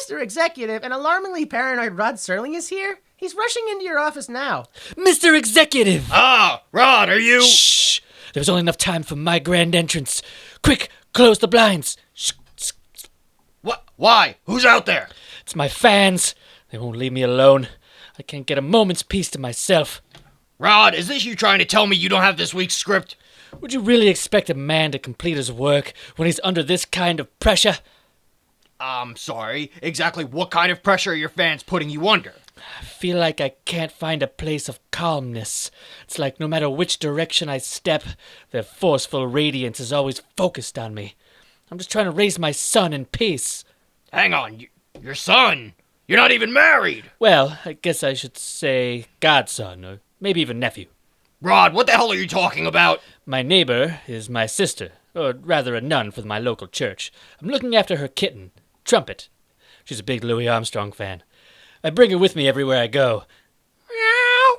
Mr. Executive, an alarmingly paranoid Rod Serling is here. He's rushing into your office now. Mr. Executive! Ah, Rod, are you... Shh! There's only enough time for my grand entrance. Quick, close the blinds. Shh. What? Why? Who's out there? It's my fans. They won't leave me alone. I can't get a moment's peace to myself. Rod, is this you trying to tell me you don't have this week's script? Would you really expect a man to complete his work when he's under this kind of pressure? I'm sorry. Exactly what kind of pressure are your fans putting you under? I feel like I can't find a place of calmness. It's like no matter which direction I step, their forceful radiance is always focused on me. I'm just trying to raise my son in peace. Hang on, your son? You're not even married! Well, I guess I should say godson, or maybe even nephew. Rod, what the hell are you talking about? My neighbor is my sister, or rather a nun for my local church. I'm looking after her kitten, Trumpet. She's a big Louis Armstrong fan. I bring her with me everywhere I go. Meow.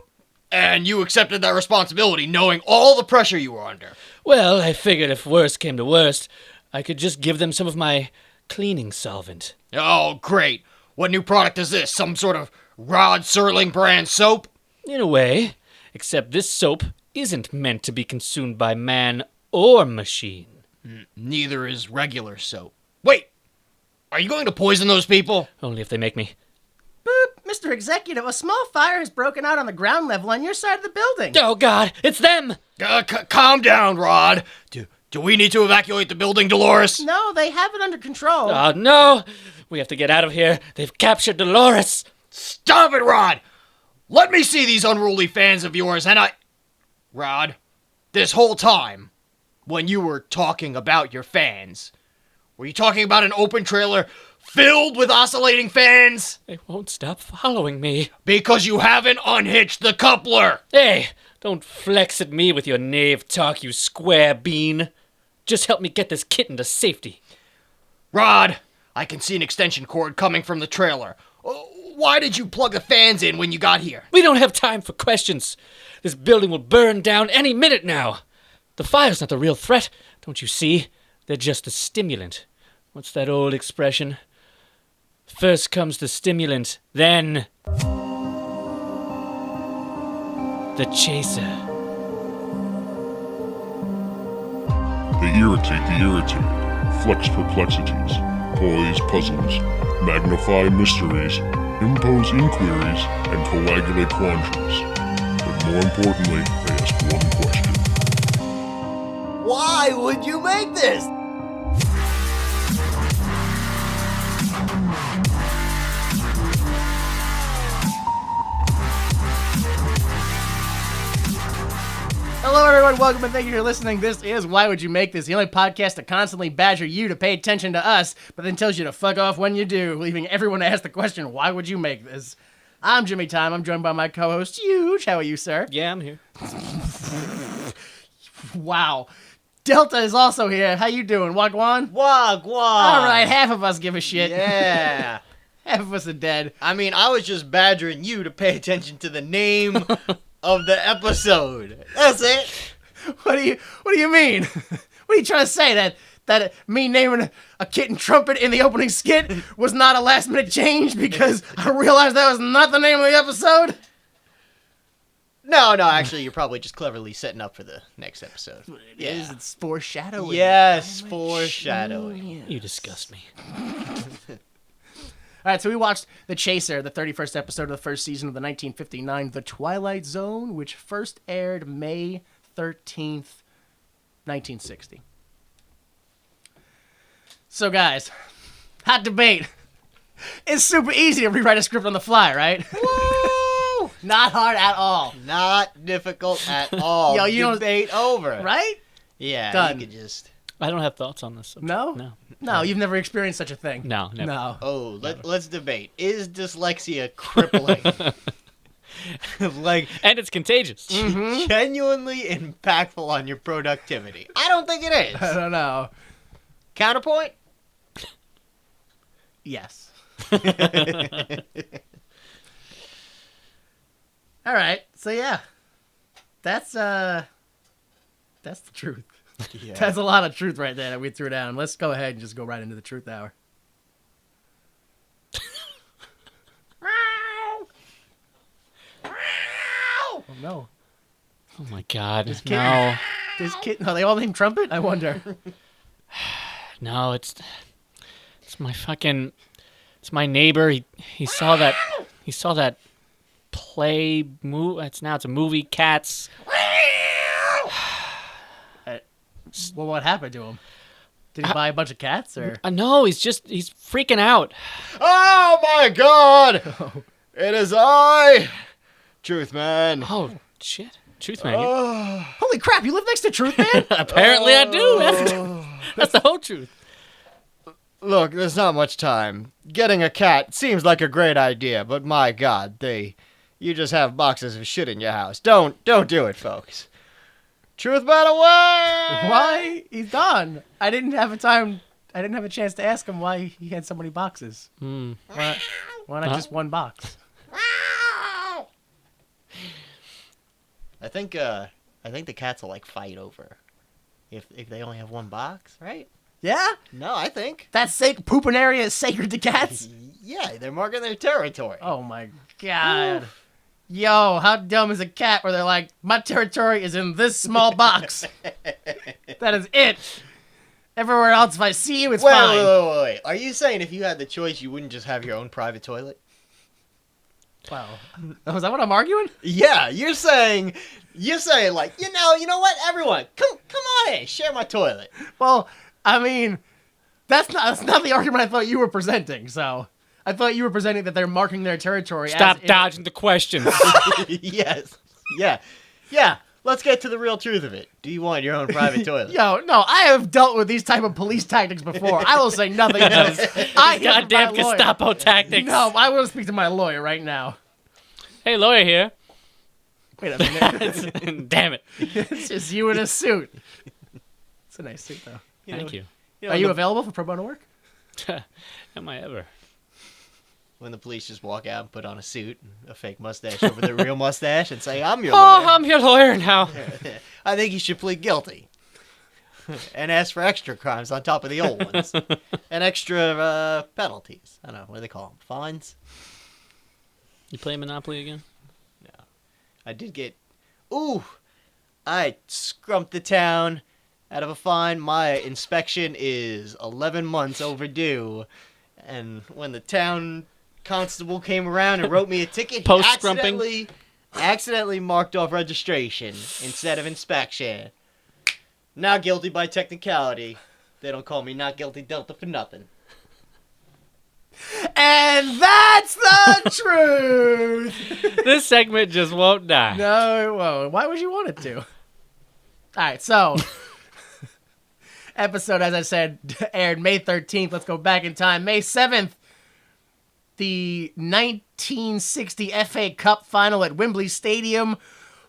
And you accepted that responsibility knowing all the pressure you were under. Well, I figured if worst came to worst, I could just give them some of my cleaning solvent. Oh, great. What new product is this? Some sort of Rod Serling brand soap? In a way, except this soap isn't meant to be consumed by man or machine. Neither is regular soap. Wait, are you going to poison those people? Only if they make me. Boop, Mr. Executive, a small fire has broken out on the ground level on your side of the building. Oh, God, it's them! Calm down, Rod. Do we need to evacuate the building, Dolores? No, they have it under control. Oh, no! We have to get out of here. They've captured Dolores. Stop it, Rod! Let me see these unruly fans of yours, and Rod, this whole time, when you were talking about your fans, were you talking about an open trailer filled with oscillating fans? They won't stop following me. Because you haven't unhitched the coupler! Hey, don't flex at me with your knave talk, you square bean. Just help me get this kitten to safety. Rod, I can see an extension cord coming from the trailer. Why did you plug the fans in when you got here? We don't have time for questions. This building will burn down any minute now. The fire's not the real threat, don't you see? They're just a stimulant. What's that old expression? First comes the stimulant, then the chaser. They irritate the irritated, flex perplexities, poise puzzles, magnify mysteries, impose inquiries, and coagulate quandaries. But more importantly, they ask one question. Why would you make this? Hello, everyone. Welcome and thank you for listening. This is Why Would You Make This? The only podcast that constantly badger you to pay attention to us, but then tells you to fuck off when you do, leaving everyone to ask the question, why would you make this? I'm Jimmy Time. I'm joined by my co-host, Huge. How are you, sir? Yeah, I'm here. Wow. Delta is also here. How you doing, Wagwan? Wagwan. All right, half of us give a shit. Yeah. Half of us are dead. I mean, I was just badgering you to pay attention to the name of the episode. That's it. What do you mean? What are you trying to say? That me naming a kitten Trumpet in the opening skit was not a last minute change because I realized that was not the name of the episode? No, actually, you're probably just cleverly setting up for the next episode. It is. It's foreshadowing. Yes, foreshadowing. You disgust me. All right, so we watched The Chaser, the 31st episode of the first season of the 1959 The Twilight Zone, which first aired May 13th, 1960. So, guys, hot debate. It's super easy to rewrite a script on the fly, right? Woo! Not hard at all. Not difficult at all. Yo, you don't- debate over. Right? Yeah, Done. you could just... I don't have thoughts on this subject. No? No, you've never experienced such a thing. No, never. No. Oh, let's debate. Is dyslexia crippling? Like, And it's contagious. genuinely impactful on your productivity? I don't think it is. I don't know. Counterpoint? Yes. All right. So yeah, that's the truth. Yeah. That's a lot of truth right there that we threw down. Let's go ahead and just go right into the truth hour. Oh, no. Oh my God. No. This kid, are they all named Trumpet? I wonder. No, it's my neighbor. He saw that play move. It's a movie, Cats. Well, what happened to him? Did he buy a bunch of cats, or? No, he's freaking out. Oh my God! It is I, Truth Man. Oh shit, Truth Man. Holy crap! You live next to Truth Man? Apparently, I do. That's the whole truth. Look, there's not much time. Getting a cat seems like a great idea, but my God, you just have boxes of shit in your house. Don't do it, folks. Truth Man away! Why? He's gone. I didn't have a chance to ask him why he had so many boxes. Why not just one box? I think the cats will like fight over if they only have one box, right? Yeah? No, I think. That pooping area is sacred to cats? Yeah, they're marking their territory. Oh my God. Yo, how dumb is a cat where they're like, my territory is in this small box. That is it. Everywhere else, if I see you, it's fine. Wait. Are you saying if you had the choice, you wouldn't just have your own private toilet? Wow. Oh, is that what I'm arguing? Yeah, you're saying like, you know what? Everyone, come on in, share my toilet. Well, I mean, that's not the argument I thought you were presenting, so... I thought you were presenting that they're marking their territory. Stop dodging the questions. Yes. Yeah. Let's get to the real truth of it. Do you want your own private toilet? Yo, no, I have dealt with these type of police tactics before. I will say nothing else. Goddamn Gestapo tactics. No, I will speak to my lawyer right now. Hey, lawyer here. Wait a minute. Damn it. It's just you in a suit. It's a nice suit, though. Thank you. Are you available for pro bono work? Am I ever? When the police just walk out and put on a suit and a fake mustache over their real mustache and say, I'm your lawyer. I'm your lawyer now. I think you should plead guilty. And ask for extra crimes on top of the old ones. And extra penalties. I don't know, what do they call them? Fines? You play Monopoly again? No. I did get... I scrumped the town out of a fine. My inspection is 11 months overdue. And when the town constable came around and wrote me a ticket, he accidentally marked off registration instead of inspection. Not guilty by technicality. They don't call me not guilty Delta for nothing. And that's the truth! This segment just won't die. No, it won't. Why would you want it to? All right, so... episode, as I said, aired May 13th. Let's go back in time. May 7th, the 1960 FA Cup final at Wembley Stadium.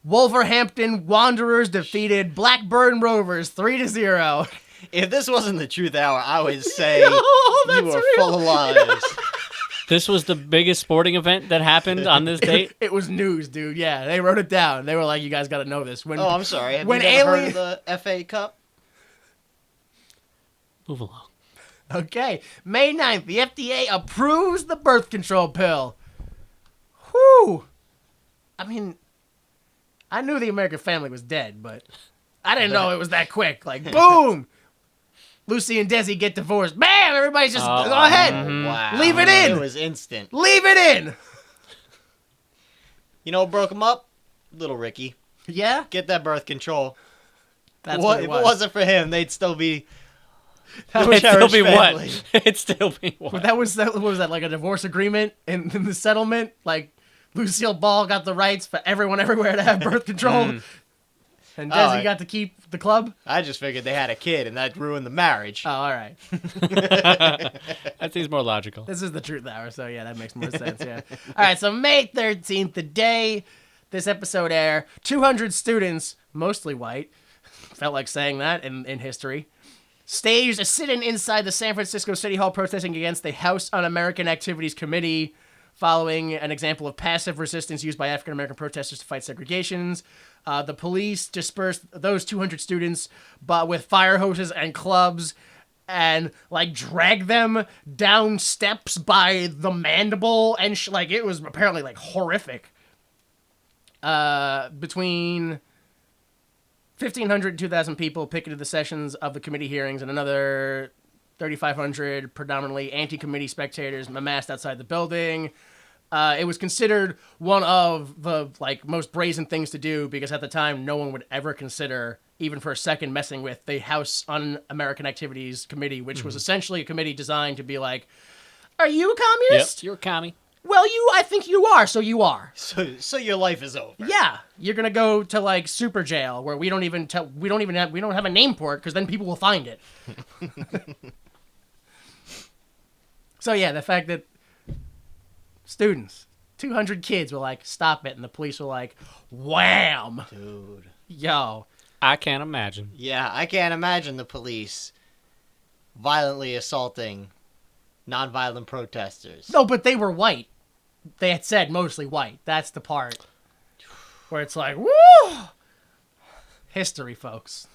Wolverhampton Wanderers defeated Blackburn Rovers 3-0. If this wasn't the truth hour, I would say Yo, you are full of lies. This was the biggest sporting event that happened on this date? It was news, dude. Yeah, they wrote it down. They were like, you guys got to know this. Oh, I'm sorry. Have you never heard of the FA Cup? Move along. Okay, May 9th, the FDA approves the birth control pill. Whew. I mean, I knew the American family was dead, but I didn't know it was that quick. Like, boom! Lucy and Desi get divorced. Bam! Everybody's just, go ahead. Wow. Leave it in. It was instant. Leave it in. You know what broke them up? Little Ricky. Yeah? Get that birth control. That's what it If was. it wasn't for him, they'd still be... It'd still be what? It'd still be what? What was that, like a divorce agreement in the settlement? Like, Lucille Ball got the rights for everyone everywhere to have birth control. And Desi got to keep the club? I just figured they had a kid and that ruined the marriage. Oh, all right. That seems more logical. This is the truth hour, so yeah, that makes more sense, yeah. All right, so May 13th, the day this episode aired, 200 students, mostly white, felt like saying that in history, staged a sit-in inside the San Francisco City Hall protesting against the House Un-American Activities Committee, following an example of passive resistance used by African-American protesters to fight segregations. The police dispersed those 200 students but with fire hoses and clubs and, like, dragged them down steps by the mandible and, like, it was apparently, like, horrific. Between 1,500 and 2,000 people picketed the sessions of the committee hearings, and another 3,500 predominantly anti-committee spectators amassed outside the building. It was considered one of the most brazen things to do because at the time no one would ever consider, even for a second, messing with the House Un-American Activities Committee, which was essentially a committee designed to be like, "Are you a communist? Yep, you're a commie. Well, I think you are, so you are. So your life is over. Yeah, you're gonna go to super jail where we don't have a name for it because then people will find it." So yeah, the fact that students, 200 kids were like, "Stop it," and the police were like, "Wham!" Dude. Yo. I can't imagine. Yeah, I can't imagine the police violently assaulting non-violent protesters. No, but they were white. They had said mostly white. That's the part where it's like, woo! History, folks.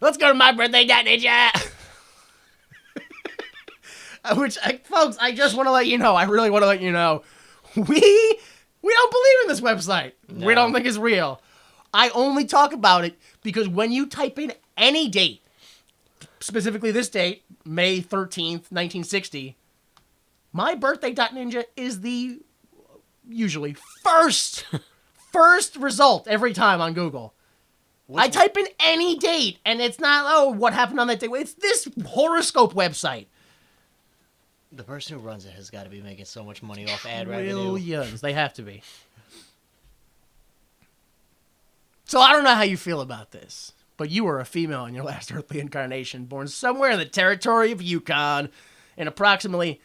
Let's go to my birthday, ninja! Folks, I just want to let you know, I really want to let you know, we don't believe in this website. No. We don't think it's real. I only talk about it because when you type in any date, specifically this date, May 13th, 1960, mybirthday.ninja is the usually first result every time on Google. I type in any date, and it's not, what happened on that day. It's this horoscope website. The person who runs it has got to be making so much money off ad revenue. Trillions. They have to be. So I don't know how you feel about this, but you were a female in your last earthly incarnation, born somewhere in the territory of Yukon in approximately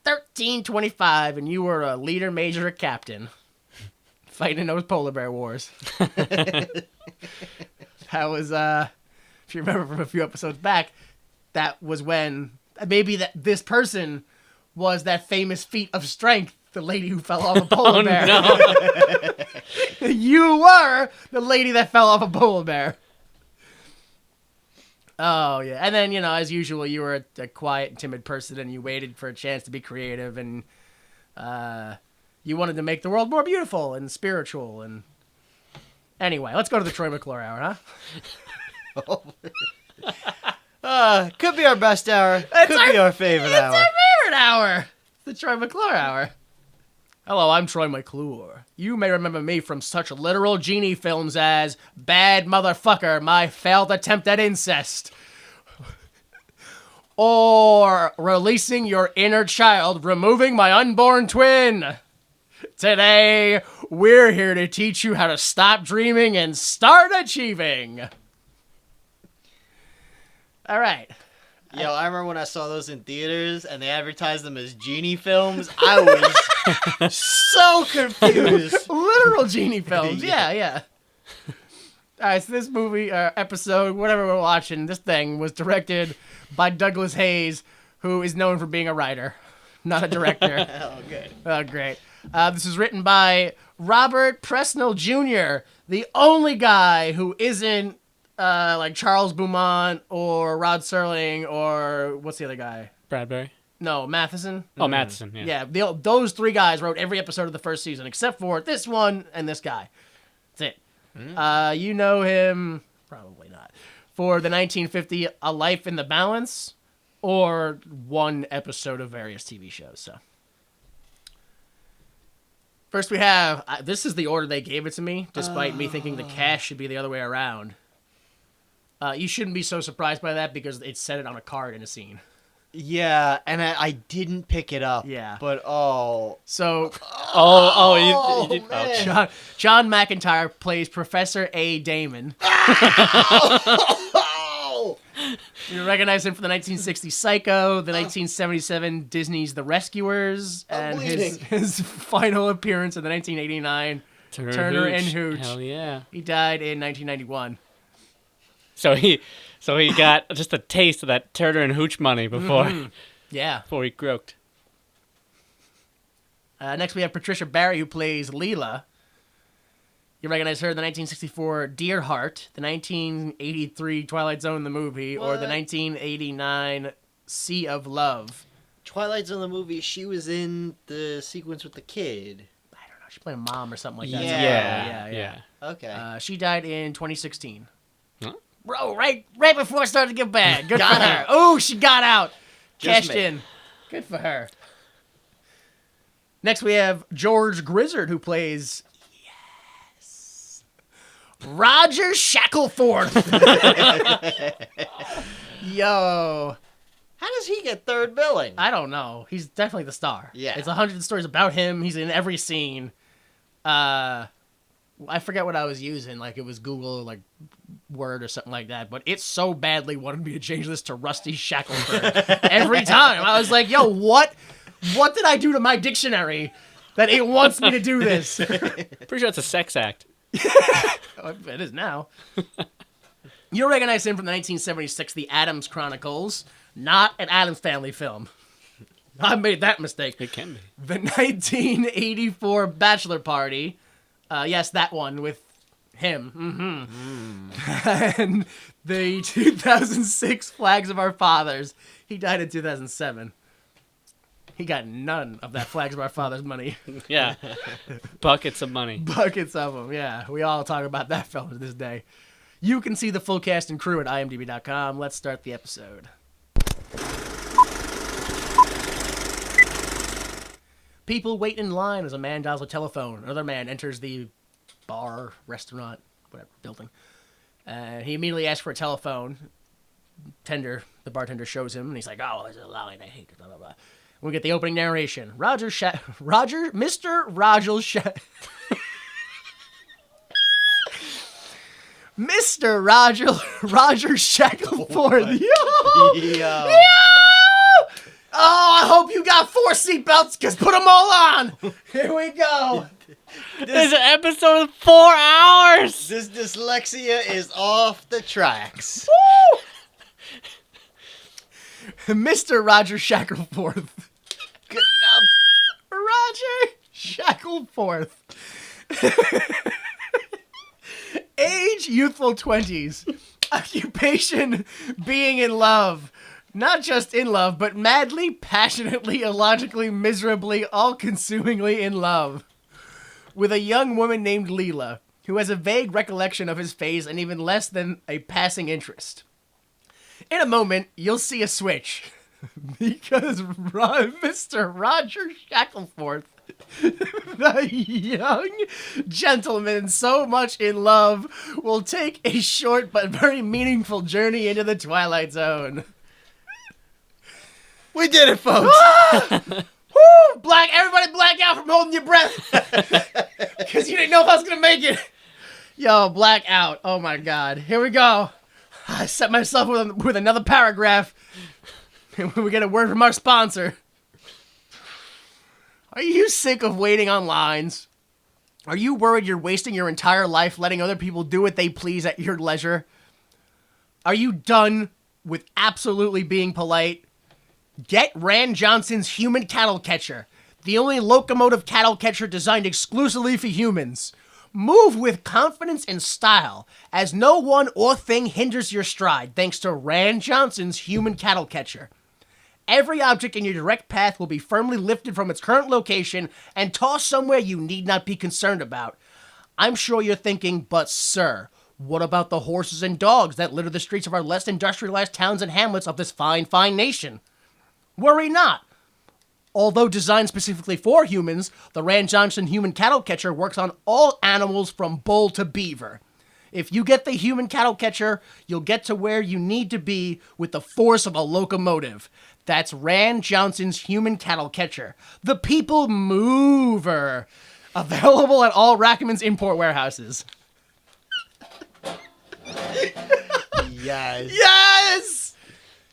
1325, and you were a leader, major, or captain fighting in those polar bear wars. That was, if you remember from a few episodes back, that was when maybe this person was that famous feat of strength, the lady who fell off a polar bear. No. You were the lady that fell off a polar bear. Oh, yeah. And then, as usual, you were a quiet and timid person, and you waited for a chance to be creative, and you wanted to make the world more beautiful and spiritual. And anyway, let's go to the Troy McClure Hour, huh? Could be our best hour. Could be our favorite hour. It's our favorite hour. The Troy McClure Hour. Hello, I'm Troy McClure. You may remember me from such literal genie films as Bad Motherfucker, My Failed Attempt at Incest, or Releasing Your Inner Child, Removing My Unborn Twin. Today, we're here to teach you how to stop dreaming and start achieving. All right. Yo, I remember when I saw those in theaters and they advertised them as genie films. I was so confused. Literal genie films. Yeah. All right, so this movie, episode, whatever we're watching, this thing was directed by Douglas Hayes, who is known for being a writer, not a director. Oh, good. Oh, great. This is written by Robert Presnell Jr., the only guy who isn't like Charles Beaumont or Rod Serling or what's the other guy? Bradbury. No, Matheson. Oh, Matheson. Yeah. Yeah, those three guys wrote every episode of the first season except for this one and this guy. That's it. You know him, probably not, for the 1950 A Life in the Balance or one episode of various TV shows. So first we have, this is the order they gave it to me, despite me thinking the cast should be the other way around. You shouldn't be so surprised by that because it said it on a card in a scene. Yeah, and I didn't pick it up. Yeah. But, So, You did. man. John McIntyre plays Professor A. Damon. You recognize him from the 1960 Psycho, the 1977 Disney's The Rescuers, and his final appearance in the 1989 Turner and Hooch. Hell yeah. He died in 1991. So he got just a taste of that Turner and Hooch money before Yeah. before he croaked. Next we have Patricia Barry, who plays Leela. You recognize her in the 1964 Dear Heart, the 1983 Twilight Zone the movie, or the 1989 Sea of Love. Twilight Zone, the movie, she was in the sequence with the kid. I don't know. She played a mom or something like that. Yeah. Okay. She died in 2016. Huh? Bro, right before it started to get bad. Good for her. Oh, she got out. Just Cashed me. in. Good for her. Next, we have George Grizzard, who plays... Roger Shackleford. Yo. How does he get third billing? I don't know. He's definitely the star. Yeah. It's 100 stories about him. He's in every scene. I forget what I was using. Like, it was Google, like, Word or something like that. But it so badly wanted me to change this to Rusty Shackleford every time. I was like, yo, what did I do to my dictionary that it wants me to do this? Pretty sure it's a sex act. Oh, it is now. You'll recognize him from the 1976 The Addams Chronicles. Not an Addams Family film. I made that mistake. It can be. The 1984 Bachelor Party. Yes, that one with him. Mm-hmm. And the 2006 Flags of Our Fathers. He died in 2007. He got none of that Flags of Our Fathers money. Yeah. Buckets of money. Buckets of them, yeah. We all talk about that film to this day. You can see the full cast and crew at imdb.com. Let's start the episode. People wait in line as a man dials a telephone. Another man enters the bar, restaurant, whatever, building. He immediately asks for a telephone. The bartender shows him, and he's like, oh, there's a line, I hate it, blah, blah, blah. We get the opening narration. Mr. Roger Shackleford. Yo! Oh, I hope you got 4 seatbelts, because put them all on. Here we go. This episode is 4 hours. This dyslexia is off the tracks. Mr. Roger Shackleford. Good enough. Roger Shackleford. Age, youthful 20s. Occupation, being in love. Not just in love, but madly, passionately, illogically, miserably, all-consumingly in love. With a young woman named Leela, who has a vague recollection of his face and even less than a passing interest. In a moment, you'll see a switch. Because Mr. Roger Shackleford, the young gentleman so much in love, will take a short but very meaningful journey into the Twilight Zone. We did it, folks. Woo! Everybody black out from holding your breath. Because you didn't know if I was going to make it. Yo, black out. Oh my God. Here we go. I set myself with another paragraph. We get a word from our sponsor. Are you sick of waiting on lines? Are you worried you're wasting your entire life letting other people do what they please at your leisure? Are you done with absolutely being polite? Get Rand Johnson's Human Cattle Catcher, the only locomotive cattle catcher designed exclusively for humans. Move with confidence and style, as no one or thing hinders your stride, thanks to Rand Johnson's Human Cattle Catcher. Every object in your direct path will be firmly lifted from its current location and tossed somewhere you need not be concerned about. I'm sure you're thinking, but sir, what about the horses and dogs that litter the streets of our less industrialized towns and hamlets of this fine, fine nation? Worry not. Although designed specifically for humans, the Rand Johnson Human Cattle Catcher works on all animals from bull to beaver. If you get the Human Cattle Catcher, you'll get to where you need to be with the force of a locomotive. That's Rand Johnson's Human Cattle Catcher, the People Mover. Available at all Rackeman's import warehouses. Yes. Yes!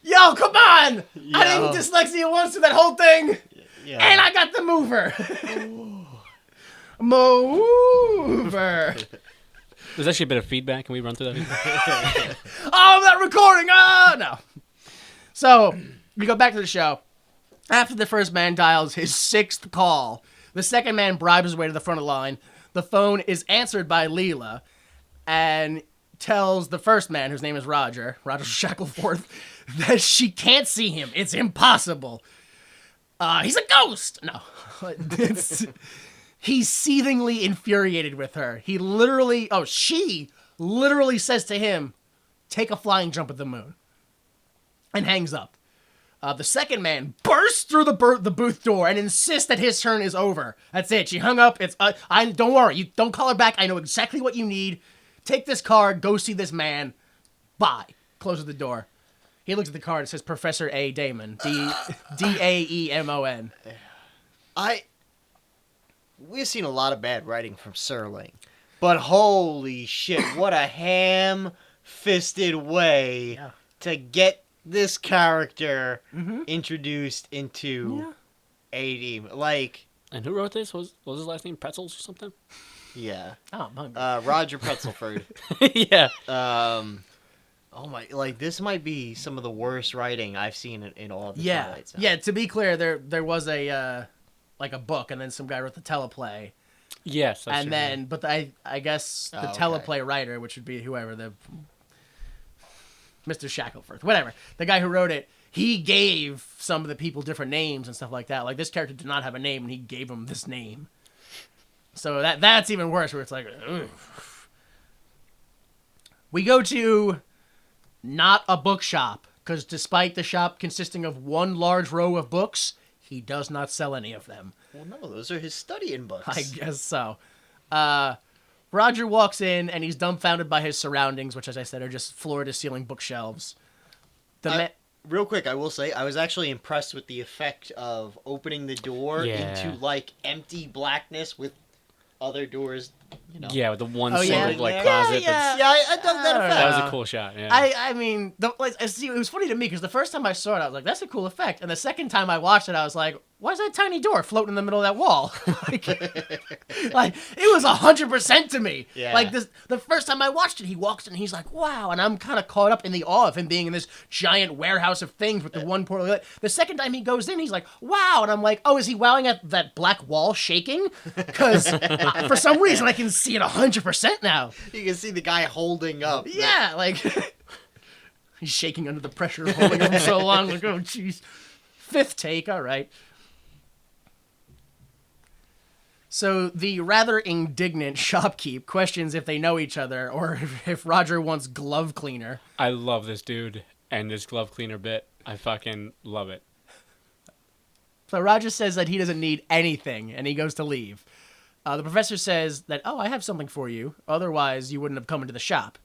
Yo, come on! Yo. I didn't dyslexia once through that whole thing, Yeah. and I got the mover. Mover. There's actually a bit of feedback. Can we run through that? Oh, I'm not recording. No. So, we go back to the show. After the first man dials his 6th call, the second man bribes his way to the front of the line. The phone is answered by Leela and tells the first man, whose name is Roger Shackleford, that she can't see him. It's impossible. He's a ghost! No. He's seethingly infuriated with her. She literally says to him, take a flying jump at the moon. And hangs up. The second man bursts through the booth door and insists that his turn is over. That's it. She hung up. Don't worry. You don't call her back. I know exactly what you need. Take this card. Go see this man. Bye. Closes the door. He looks at the card. It says Professor A. Damon. Daemon. We've seen a lot of bad writing from Serling. But holy shit, what a ham-fisted way to get this character introduced into a demon. Like, and who wrote this? Was his last name Pretzels or something? Yeah. Oh, Roger Pretzelford. Yeah. Oh my! Like, this might be some of the worst writing I've seen in all of the Twilight Zone. Yeah. To be clear, there was a book, and then some guy wrote the teleplay. Yes. That's and true. then, but I guess the teleplay writer, which would be whoever Mr. Shackelford, whatever, the guy who wrote it, he gave some of the people different names and stuff like that. Like, this character did not have a name, and he gave him this name. So that's even worse, where it's like, ugh. We go to not a bookshop, because despite the shop consisting of one large row of books, he does not sell any of them. Well, no, those are his studying books. I guess so. Roger walks in, and he's dumbfounded by his surroundings, which, as I said, are just floor-to-ceiling bookshelves. Real quick, I will say, I was actually impressed with the effect of opening the door into, like, empty blackness with other doors, you know. Yeah, with the one Oh, sort yeah. of, like, Yeah, closet. yeah. That's, I dug that effect. that was a cool shot, yeah. I mean, see, it was funny to me, because the first time I saw it, I was like, that's a cool effect. And the second time I watched it, I was like, why is that tiny door floating in the middle of that wall? like, it was 100% to me. Yeah. Like, the first time I watched it, he walks in and he's like, wow. And I'm kind of caught up in the awe of him being in this giant warehouse of things with the one portal. The second time he goes in, he's like, wow. And I'm like, oh, is he wowing at that black wall shaking? Because for some reason, I can see it 100% now. You can see the guy holding up. Yeah, like, he's shaking under the pressure of holding him so long. Like, oh, jeez. Fifth take, all right. So the rather indignant shopkeep questions if they know each other or if Roger wants glove cleaner. I love this dude and this glove cleaner bit. I fucking love it. So Roger says that he doesn't need anything, and he goes to leave. The professor says that, oh, I have something for you. Otherwise, you wouldn't have come into the shop.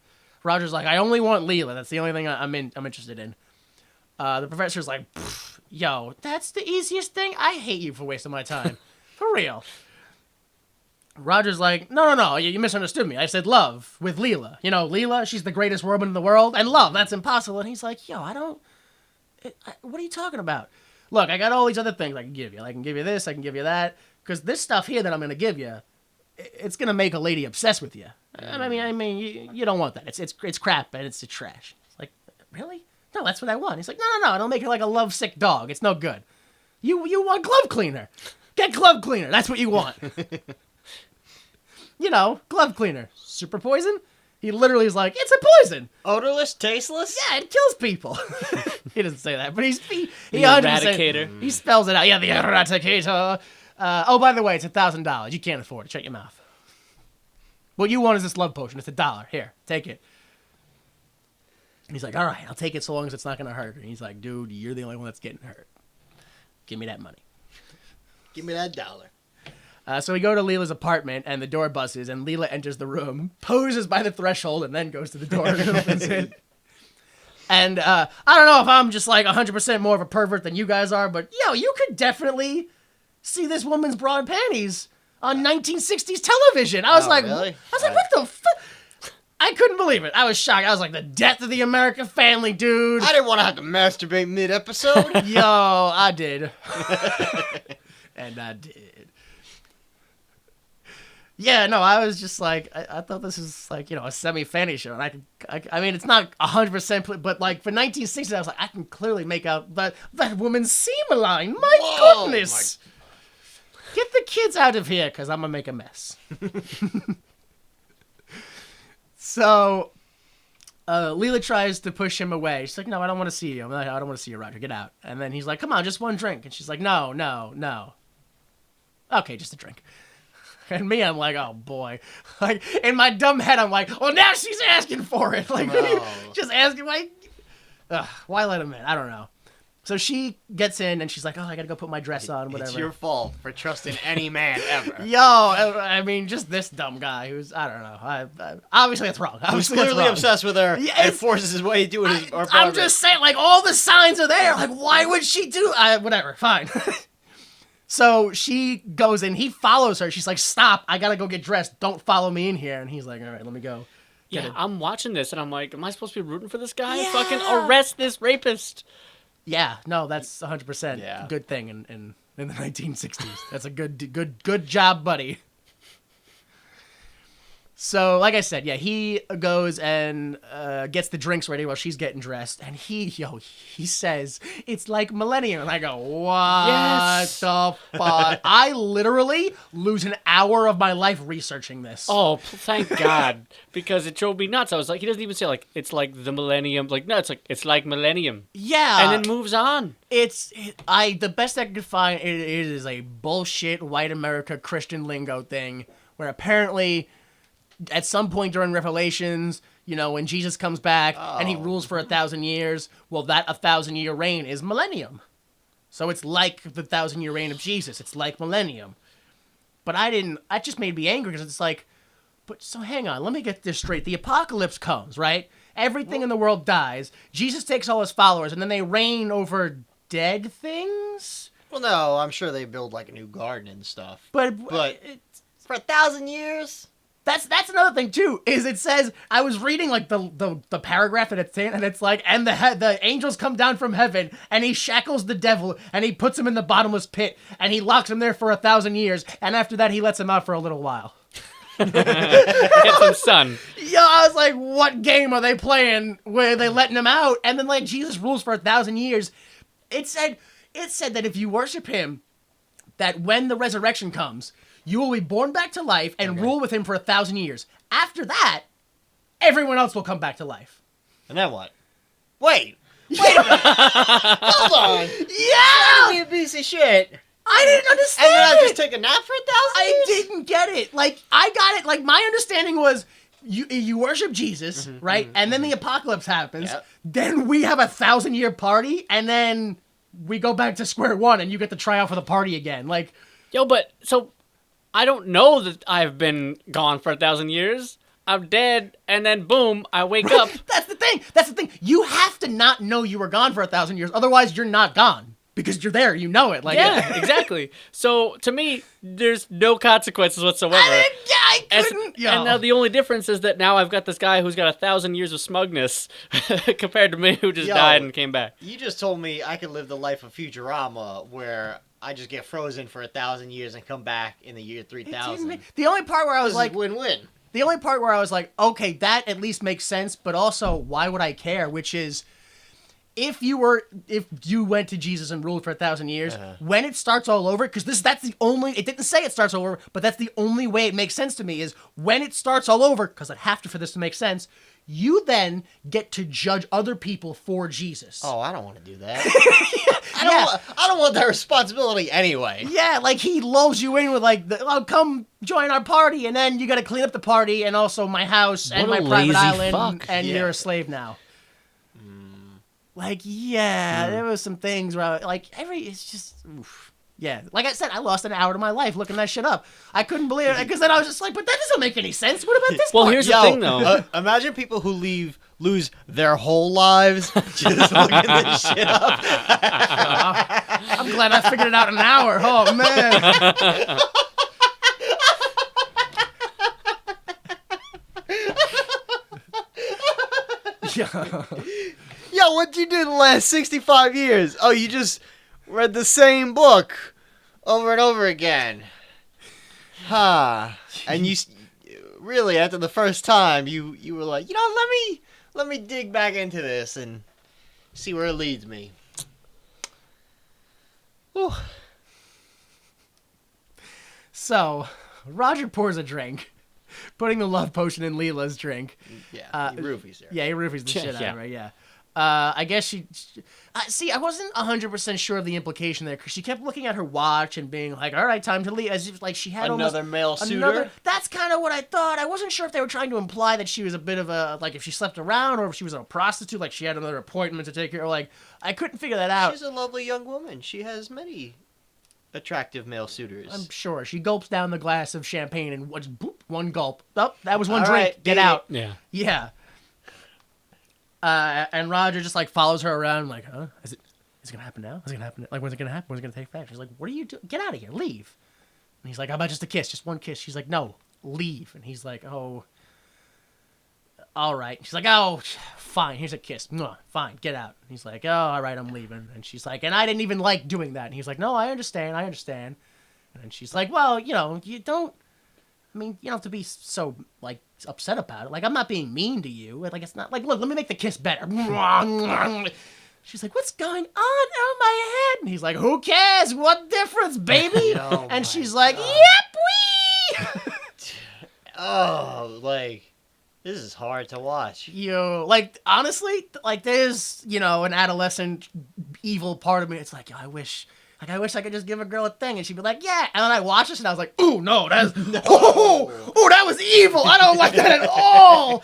Roger's like, I only want Leela. That's the only thing I'm interested in. The professor's like, yo, that's the easiest thing? I hate you for wasting my time. For real. Roger's like, no, you misunderstood me. I said love with Leela. You know, Leela, she's the greatest woman in the world, and love, that's impossible. And he's like, yo, what are you talking about? Look, I got all these other things I can give you. I can give you this, I can give you that. Because this stuff here that I'm going to give you, it's going to make a lady obsessed with you. I mean, you don't want that. It's crap, and it's trash. It's like, really? No, that's what I want. He's like, no, it'll make her like a lovesick dog. It's no good. You want glove cleaner. Get glove cleaner. That's what you want. You know, glove cleaner. Super poison? He literally is like, it's a poison. Odorless, tasteless? Yeah, it kills people. He doesn't say that, but he The 100%, eradicator. he spells it out. Yeah, the eradicator. Oh, by the way, it's $1,000. You can't afford it. Shut your mouth. What you want is this love potion. It's $1. Here, take it. And he's like, all right, I'll take it so long as it's not going to hurt. And he's like, dude, you're the only one that's getting hurt. Give me that money. Give me that $1. So we go to Leela's apartment, and the door buzzes, and Leela enters the room, poses by the threshold, and then goes to the door and opens it. And I don't know if I'm just like 100% more of a pervert than you guys are, but yo, you could definitely see this woman's bra and panties on 1960s television. I was like, really? What the fuck? I couldn't believe it. I was shocked. I was like, the death of the American family, dude. I didn't want to have to masturbate mid-episode. Yo, I did. And I did. Yeah, no, I was just like, I thought this was like, you know, a semi-fanny show. And I mean, it's not 100%, but like for 1960s, I was like, I can clearly make out that woman's seam line. My goodness. Get the kids out of here, because I'm going to make a mess. So, Leela tries to push him away. She's like, no, I don't want to see you. I don't want to see you, Roger. Get out. And then he's like, come on, just one drink. And she's like, no. Okay, just a drink. And me, I'm like, oh boy. Like, in my dumb head, I'm like, well, now she's asking for it. Like, just asking, like, why let him in? I don't know. So she gets in and she's like, oh, I gotta go put my dress on, whatever. It's your fault for trusting any man ever. Yo, I mean, just this dumb guy who's, I don't know. Obviously, it's wrong. Who's Obviously, it's clearly wrong. obsessed with her Yeah, and forces his way to it. I'm just saying, like, all the signs are there. Like, why would she do... whatever, fine. So she goes in. He follows her. She's like, stop. I gotta go get dressed. Don't follow me in here. And he's like, all right, let me go. Yeah, I'm watching this, and I'm like, am I supposed to be rooting for this guy? Yeah. Fucking arrest this rapist. Yeah, no, that's 100% a good thing in the 1960s. That's a good job, buddy. So, like I said, yeah, he goes and gets the drinks ready while she's getting dressed, and he says, it's like Millennium. And I go, what the fuck? I literally lose an hour of my life researching this. Oh, thank God. Because it drove me nuts. I was like, he doesn't even say, like, it's like the Millennium. Like, no, it's like Millennium. Yeah. And then moves on. The best I could find, it is a bullshit white America Christian lingo thing, where apparently... at some point during Revelations, you know, when Jesus comes back and he rules for 1,000 years, well, that 1,000-year reign is millennium. So it's like the 1,000-year reign of Jesus. It's like millennium. But that just made me angry because it's like, but so hang on, let me get this straight. The apocalypse comes, right? Everything in the world dies. Jesus takes all his followers and then they reign over dead things? Well, no, I'm sure they build like a new garden and stuff. But For 1,000 years? That's another thing too. Is it says I was reading like the paragraph that it's in, and it's like, and the angels come down from heaven, and he shackles the devil, and he puts him in the bottomless pit, and he locks him there for 1,000 years, and after that he lets him out for a little while. Get some sun. Yeah, I was like, what game are they playing where they letting him out? And then like Jesus rules for 1,000 years. It said that if you worship him, that when the resurrection comes, you will be born back to life and rule with him for 1,000 years. After that, everyone else will come back to life. And then what? Wait a minute. Hold on. Yeah! Be a piece of shit. I didn't understand And then I it. just take a nap for 1,000 I years? didn't get it. Like, I got it. Like, my understanding was you worship Jesus, right? And then the apocalypse happens. Yep. Then we have 1,000-year party, and then we go back to square one, and you get to try out for the party again. Like, Yo, but, so, I don't know that I've been gone for 1,000 years. I'm dead, and then boom, I wake up. That's the thing. You have to not know you were gone for 1,000 years. Otherwise, you're not gone. Because you're there. You know it. Like, Yeah, exactly. So, to me, there's no consequences whatsoever. I couldn't. And now the only difference is that now I've got this guy who's got 1,000 years of smugness compared to me who just died and came back. You just told me I could live the life of Futurama where I just get frozen for 1,000 years and come back in the year 3000. The only part where I was like, win-win. The only part where I was like, okay, that at least makes sense, but also, why would I care? Which is, if you went to Jesus and ruled for 1,000 years, when it starts all over, because that's the only, it didn't say it starts all over, but that's the only way it makes sense to me, is when it starts all over, because I'd have to for this to make sense, you then get to judge other people for Jesus. Oh, I don't want to do that. I don't want that responsibility anyway. Yeah, like he lulls you in with like, come join our party, and then you got to clean up the party, and also my house and What my a private lazy island, fuck. and Yeah. you're a slave now. Like, yeah, there was some things where it's just, oof. Yeah, like I said, I lost an hour of my life looking that shit up. I couldn't believe it, because then I was just like, but that doesn't make any sense. What about this Well, part? here's the thing, though. Imagine people who lose their whole lives just looking this shit up. I'm glad I figured it out in an hour. Oh, man. Yeah. Yo, what'd you do the last 65 years? Oh, you just read the same book over and over again. Huh. And you really, after the first time, you were like, let me dig back into this and see where it leads me. Whew. So, Roger pours a drink, putting the love potion in Leela's drink. Yeah, he roofies her. Yeah, he roofies the shit out Yeah. of her, yeah. I guess see, I wasn't 100% sure of the implication there, because she kept looking at her watch and being like, all right, time to leave, as if like she had Another male suitor? That's kind of what I thought. I wasn't sure if they were trying to imply that she was a bit of a, like, if she slept around, or if she was a prostitute, like she had another appointment to take care of, like, I couldn't figure that out. She's a lovely young woman. She has many attractive male suitors. I'm sure. She gulps down the glass of champagne and one gulp. Oh, that was one All drink. right, Get beat out. Yeah. Yeah. And Roger just like follows her around, like, huh? Is it gonna happen now? Is it gonna happen? Like, when's it gonna happen? When's it gonna take effect? She's like, what are you doing? Get out of here. Leave. And he's like, how about just a kiss? Just one kiss. She's like, no, leave. And he's like, oh, all right. She's like, oh, fine. Here's a kiss. Mwah, fine. Get out. And he's like, oh, all right, I'm leaving. And she's like, and I didn't even like doing that. And he's like, no, I understand. And then she's like, well, you know, you don't have to be so, like, upset about it. Like, I'm not being mean to you. Like, it's not, like, look, let me make the kiss better. She's like, what's going on in my head? And he's like, who cares? What difference, baby? Oh and my she's like, God. yep, wee! Oh, like, this is hard to watch. Yo, like, honestly, like, there's, you know, an adolescent evil part of me. It's like, yo, I wish I could just give a girl a thing, and she'd be like, yeah. And then I watched this, and I was like, ooh, no, that's, oh, that was evil. I don't like that at all.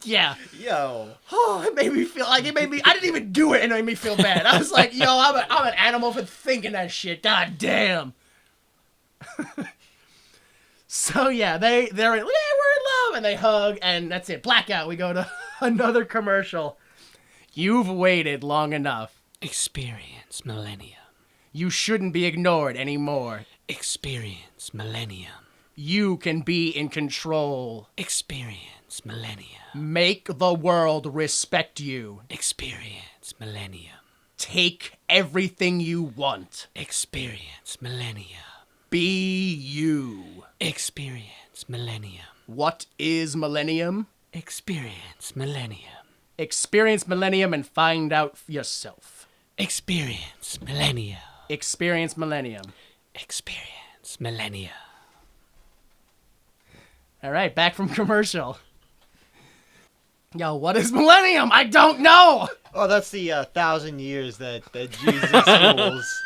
Yeah. Yo. Oh, it made me feel like I didn't even do it, and it made me feel bad. I was like, yo, I'm an animal for thinking that shit. God damn. So yeah, we're in love, and they hug, and that's it. Blackout. We go to another commercial. You've waited long enough. Experience Millennium. You shouldn't be ignored anymore. Experience Millennium. You can be in control. Experience Millennium. Make the world respect you. Experience Millennium. Take everything you want. Experience Millennium. Be you. Experience Millennium. What is Millennium? Experience Millennium. Experience Millennium and find out for yourself. Experience Millennium. Experience Millennium. Experience Millennium. All right, back from commercial. Yo, what is Millennium? I don't know. Oh, that's the 1,000 years that Jesus rules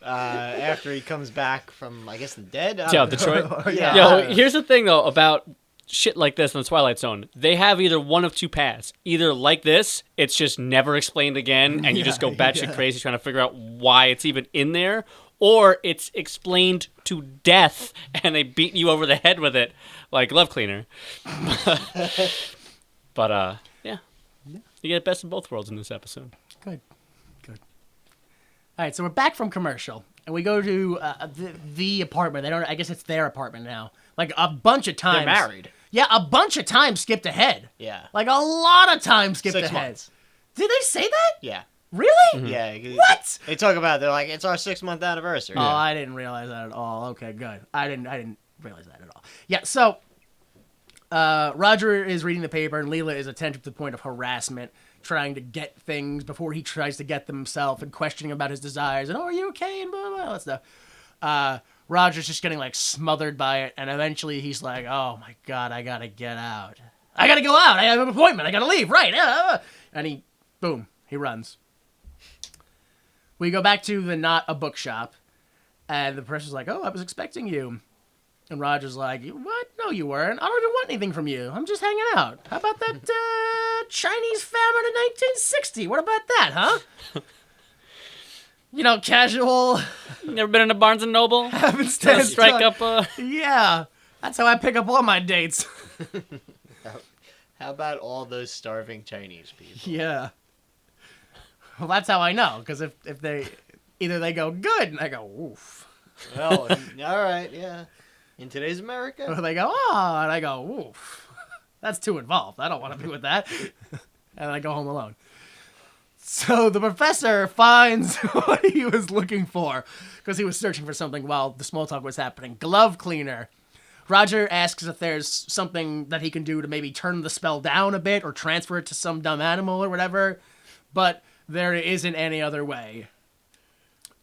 after he comes back from, I guess, the dead. Yeah, Detroit. Yeah. Yo, here's the thing, though, about shit like this in the Twilight Zone. They have either one of two paths. Either like this, it's just never explained again, and you just go batshit crazy trying to figure out why it's even in there, or it's explained to death, and they beat you over the head with it, like Love Cleaner. But, yeah. You get best of both worlds in this episode. Good. All right, so we're back from commercial, and we go to the apartment. I guess it's their apartment now. Like, a bunch of times. They're married. Yeah, a bunch of times skipped ahead. Yeah. Like, a lot of times skipped 6 ahead. months. Did they say that? Yeah. Really? Yeah. What? They talk about it. They're like, it's our 6-month anniversary. Oh, I didn't realize that at all. Okay, good. I didn't realize that at all. Yeah, so Roger is reading the paper, and Leela is attentive to the point of harassment, trying to get things before he tries to get them himself, and questioning about his desires, and, oh, are you okay, and blah, blah, blah, all that stuff. Roger's just getting, like, smothered by it, and eventually he's like, oh, my God, I gotta get out. I gotta go out. I have an appointment. I gotta leave. Right. And he runs. We go back to the not a bookshop, and the person's like, oh, I was expecting you. And Roger's like, what? No, you weren't. I don't even want anything from you. I'm just hanging out. How about that Chinese famine in 1960? What about that, huh? You know, casual. Never been in a Barnes & Noble? Happenstance. Strike up a... Yeah. That's how I pick up all my dates. How about all those starving Chinese people? Yeah. Well, that's how I know, because if they... Either they go, good, and I go, oof. Well, all right, yeah. In today's America? Or they go, oh, and I go, oof. That's too involved. I don't want to be with that. And I go home alone. So the professor finds what he was looking for, because he was searching for something while the small talk was happening. Glove cleaner. Roger asks if there's something that he can do to maybe turn the spell down a bit or transfer it to some dumb animal or whatever, but there isn't any other way.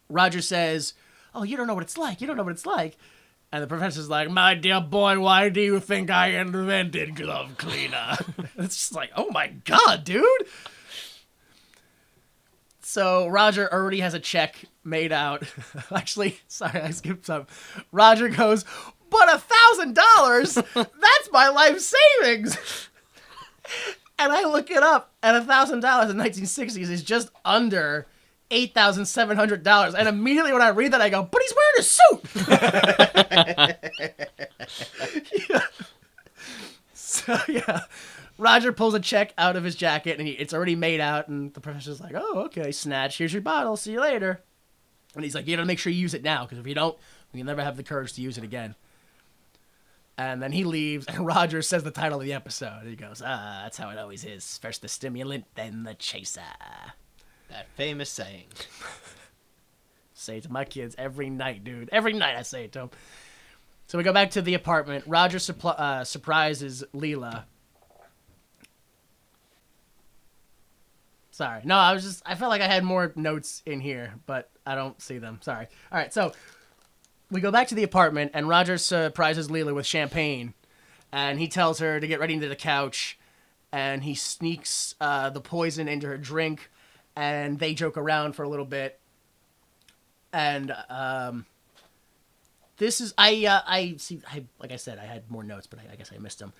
Roger says, oh, you don't know what it's like. You don't know what it's like. And the professor's like, my dear boy, why do you think I invented glove cleaner? It's just like, oh my god, dude. So Roger already has a check made out. Actually, sorry, I skipped some. Roger goes, but $1,000? That's my life savings. And I look it up, and $1,000 in the 1960s is just under $8,700. And immediately when I read that, I go, but he's wearing a suit. Yeah. So, yeah. Roger pulls a check out of his jacket, and it's already made out, and the professor's like, oh, okay, snatch, here's your bottle, see you later. And he's like, you gotta make sure you use it now, because if you don't, you'll never have the courage to use it again. And then he leaves, and Roger says the title of the episode. He goes, that's how it always is. First the stimulant, then the chaser. That famous saying. Say it to my kids every night, dude. Every night I say it to them. So we go back to the apartment. Roger surprises Leela. Sorry. No, I felt like I had more notes in here, but I don't see them. Sorry. All right, so we go back to the apartment, and Roger surprises Leela with champagne, and he tells her to get ready into the couch, and he sneaks the poison into her drink, and they joke around for a little bit. And this is I see. Like I said, I had more notes, but I guess I missed them.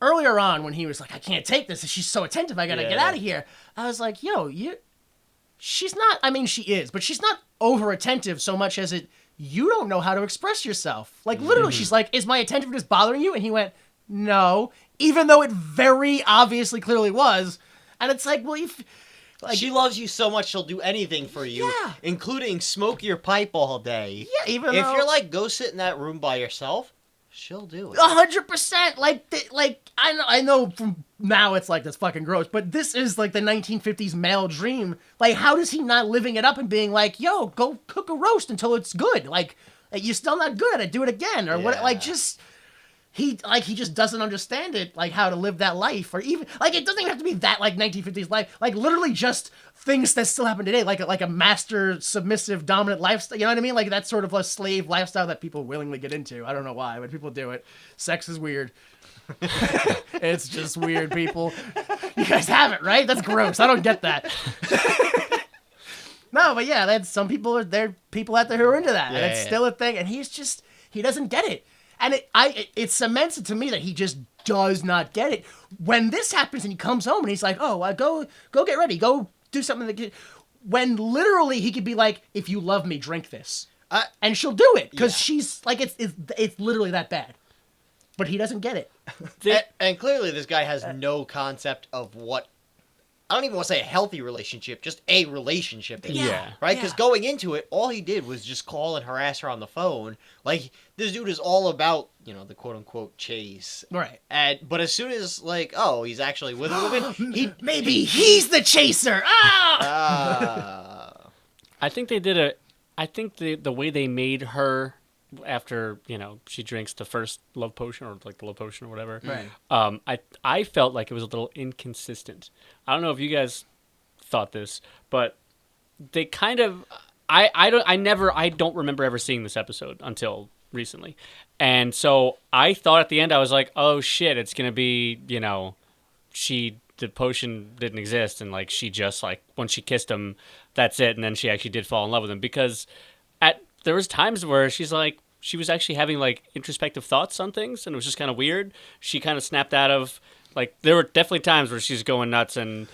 Earlier on, when he was like, "I can't take this," and she's so attentive, I gotta get out of here. I was like, "Yo, she's not. I mean, she is, but she's not over attentive so much as you don't know how to express yourself. Like literally, she's like, "Is my attentiveness bothering you?" And he went, "No," even though it very obviously, clearly was. And it's like, well, she loves you so much she'll do anything for you, including smoke your pipe all day. Yeah, even if though you're like, go sit in that room by yourself, she'll do it. 100%. Like I know from now it's like that's fucking gross, but this is like the 1950s male dream. Like, how does he not living it up and being like, yo, go cook a roast until it's good? Like, you're still not good at it, do it again, or what? Like, just. He just doesn't understand it, like how to live that life, or even like it doesn't even have to be that like 1950s life, like literally just things that still happen today, like a master submissive dominant lifestyle. You know what I mean? Like that sort of a slave lifestyle that people willingly get into. I don't know why, but people do it. Sex is weird. It's just weird, people. You guys have it, right? That's gross. I don't get that. No, but yeah, that's some people there are people out there who are into that, and it's still a thing. And he doesn't get it. And it cements it to me that he just does not get it. When this happens and he comes home and he's like, oh, go get ready. Go do something. When literally he could be like, if you love me, drink this. And she'll do it. Because she's like, it's literally that bad. But he doesn't get it. And clearly this guy has no concept of what, I don't even want to say a healthy relationship, just a relationship. Yeah. Right? Because going into it, all he did was just call and harass her on the phone. Like, this dude is all about, the quote-unquote chase. Right. But as soon as, like, oh, he's actually with a woman, maybe he's the chaser. I think they did I think the way they made her after, she drinks the first love potion or like the love potion or whatever. Right. I felt like it was a little inconsistent. I don't know if you guys thought this, but they kind of I don't remember ever seeing this episode until recently. And so I thought at the end I was like, "Oh shit, it's going to be, the potion didn't exist and like she just like when she kissed him, that's it, and then she actually did fall in love with him because there was times where she's like she was actually having like introspective thoughts on things and it was just kind of weird. She kind of snapped out of like there were definitely times where she's going nuts and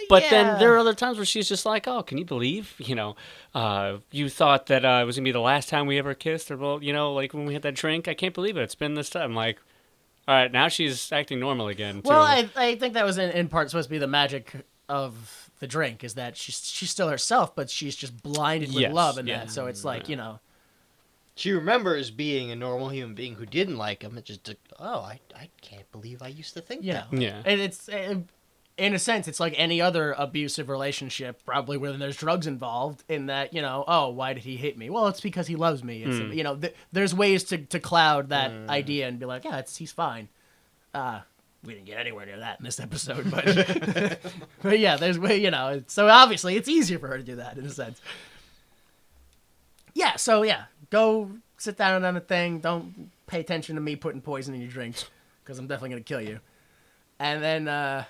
but then there are other times where she's just like, oh, can you believe, you thought that it was going to be the last time we ever kissed or, well, like when we had that drink, I can't believe it. It's been this time. I'm like, all right, now she's acting normal again. Too. Well, I think that was in part supposed to be the magic of the drink is that she's still herself, but she's just blinded with love and that. So it's like, She remembers being a normal human being who didn't like him. It just, I can't believe I used to think that. Yeah. And it's... in a sense, it's like any other abusive relationship, probably when there's drugs involved, in that, oh, why did he hit me? Well, it's because he loves me. It's, there's ways to cloud that idea and be like, yeah, he's fine. We didn't get anywhere near that in this episode, but, but yeah, there's way, so obviously it's easier for her to do that in a sense. Yeah, so yeah, go sit down on the thing. Don't pay attention to me putting poison in your drink, because I'm definitely going to kill you. And then I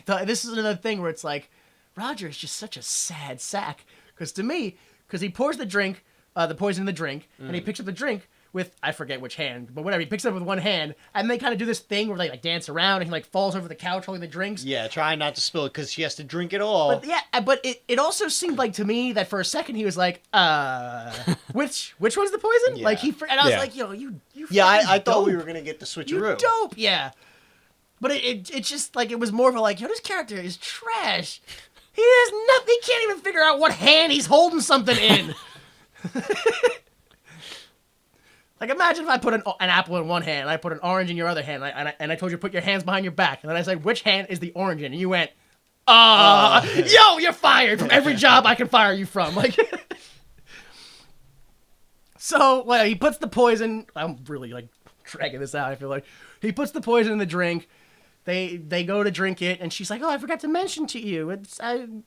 thought this is another thing where it's like, Roger is just such a sad sack. Because to me, he pours the drink, the poison in the drink, and he picks up the drink with, I forget which hand, but whatever, he picks it up with one hand, and they kind of do this thing where they like dance around, and he like falls over the couch holding the drinks. Yeah, trying not to spill it because she has to drink it all. But yeah, but it also seemed like to me that for a second he was like, which one's the poison? Yeah. Like and I was Yeah. like, yo, you Yeah, I fucking thought we dope. were gonna get the You switcheroo. dope, yeah. But it just like, it was more of a like, yo, this character is trash. He has nothing. He can't even figure out what hand he's holding something in. Like, imagine if I put an apple in one hand, and I put an orange in your other hand, and I told you to put your hands behind your back, and then I said, which hand is the orange in? And you went, yo, you're fired from every job I can fire you from. Like, so, well, he puts the poison. I'm really like dragging this out. I feel like he puts the poison in the drink. They go to drink it, and she's like, "Oh, I forgot to mention to you, it's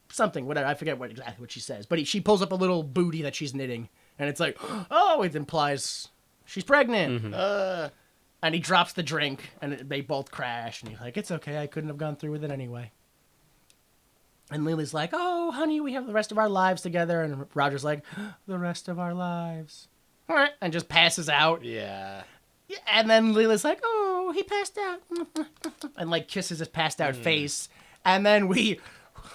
something, whatever. I forget exactly what she says, but she pulls up a little booty that she's knitting, and it's like, oh, it implies she's pregnant. And he drops the drink, and they both crash, and he's like, "It's okay, I couldn't have gone through with it anyway." And Lily's like, "Oh, honey, we have the rest of our lives together," and Roger's like, "The rest of our lives," all right, and just passes out. Yeah. And then Leela's like, "Oh, he passed out," and like kisses his passed out face. And then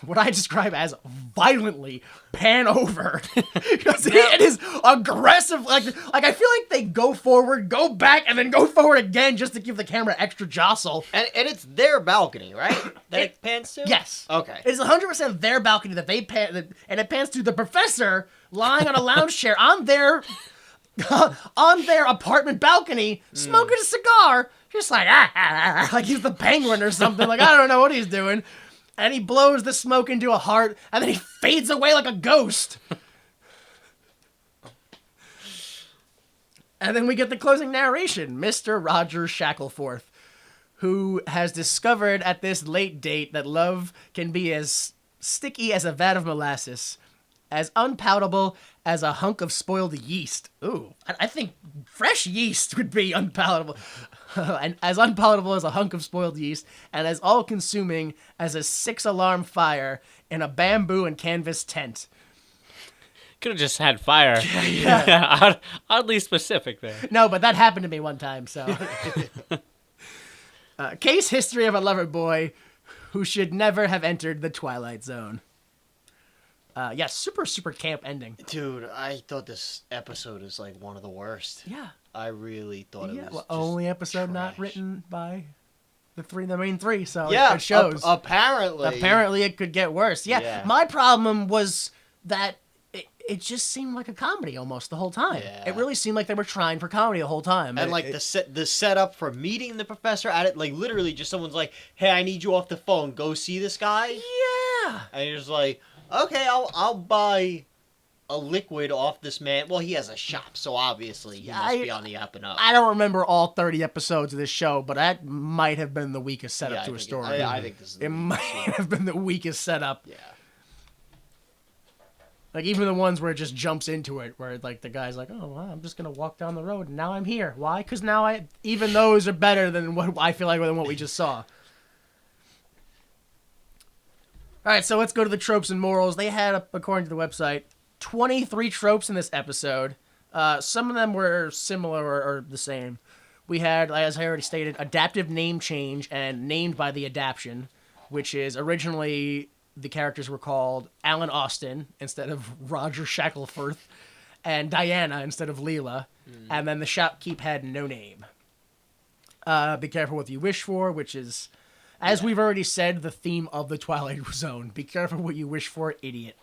what I describe as violently pan over, because it is aggressive. Like I feel like they go forward, go back, and then go forward again just to give the camera extra jostle. And it's their balcony, right? That it pans to? Yes. Okay. It's 100% their balcony that they pan, and it pans to the professor lying on a lounge chair on their apartment balcony, smoking a cigar, just like like he's the Penguin or something. Like, I don't know what he's doing. And he blows the smoke into a heart, and then he fades away like a ghost. And then we get the closing narration, Mr. Roger Shackleforth, who has discovered at this late date that love can be as sticky as a vat of molasses, as unpalatable as a hunk of spoiled yeast. Ooh, I think fresh yeast would be unpalatable. And as unpalatable as a hunk of spoiled yeast, and as all-consuming as a 6-alarm fire in a bamboo and canvas tent. Could have just had fire. Yeah. Oddly specific there. No, but that happened to me one time, so. Case history of a lover boy who should never have entered the Twilight Zone. Yeah, super, super camp ending. Dude, I thought this episode is like one of the worst. Yeah. I really thought it was just only episode not trash. written by the main three, so Yeah, it shows. apparently. It could get worse. Yeah, Yeah. my problem was that it just seemed like a comedy almost the whole time. Yeah. It really seemed like they were trying for comedy the whole time. And like the setup for meeting the professor at it, like literally just someone's like, "Hey, I need you off the phone. Go see this guy." Yeah. And you're just like, "Okay, I'll buy a liquid off this man." Well, he has a shop, so obviously he must be on the up and up. I don't remember all 30 episodes of this show, but that might have been the weakest setup to a story. I think this is. It might have been the weakest setup. Yeah. Like, even the ones where it just jumps into it, where, like, the guy's like, "Oh, well, I'm just going to walk down the road, and now I'm here." Why? Because now even those are better than what I feel like than what we just saw. All right, so let's go to the tropes and morals. They had, according to the website, 23 tropes in this episode. Some of them were similar or the same. We had, as I already stated, adaptive name change and named by the adaption, which is originally the characters were called Alan Austin instead of Roger Shackleforth, and Diana instead of Leela, and then the shopkeep had no name. Be careful what you wish for, which is, as we've already said, the theme of the Twilight Zone. Be careful what you wish for, idiot.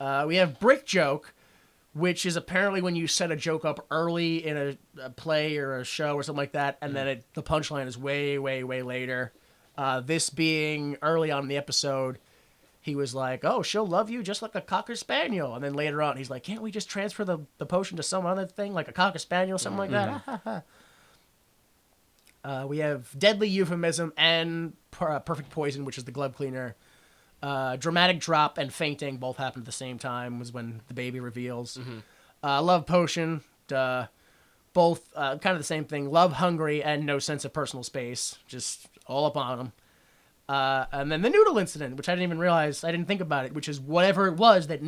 We have brick joke, which is apparently when you set a joke up early in a play or a show or something like that, and then the punchline is way, way, way later. This being early on in the episode, he was like, "Oh, she'll love you just like a Cocker Spaniel." And then later on, he's like, "Can't we just transfer the potion to some other thing, like a Cocker Spaniel, something like that?" We have deadly euphemism and perfect poison, which is the glove cleaner. Dramatic drop and fainting both happened at the same time, was when the baby reveals. love potion, both kind of the same thing. Love hungry and no sense of personal space, just all up on them. And then the noodle incident, which I didn't even realize, I didn't think about it, which is whatever it was that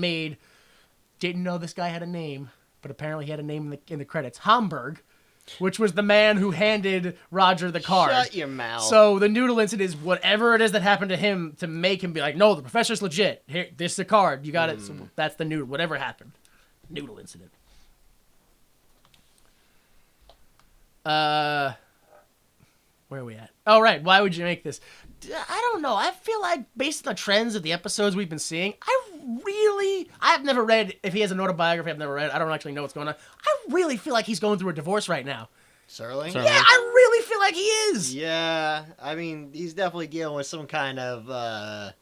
didn't know this guy had a name, but apparently he had a name in the credits. Hamburg, which was the man who handed Roger the card. Shut your mouth. So the noodle incident is whatever it is that happened to him to make him be like, no, the professor's legit. Here, this is a card. You got it. So that's the noodle. Whatever happened. Noodle incident. Where are we at? Oh, right. Why would you make this? I don't know. I feel like based on the trends of the episodes we've been seeing, I've never read, if he has an autobiography, I've never read. I don't actually know what's going on. I really feel like he's going through a divorce right now. Serling? Yeah, I really feel like he is. Yeah, I mean, he's definitely dealing with some kind of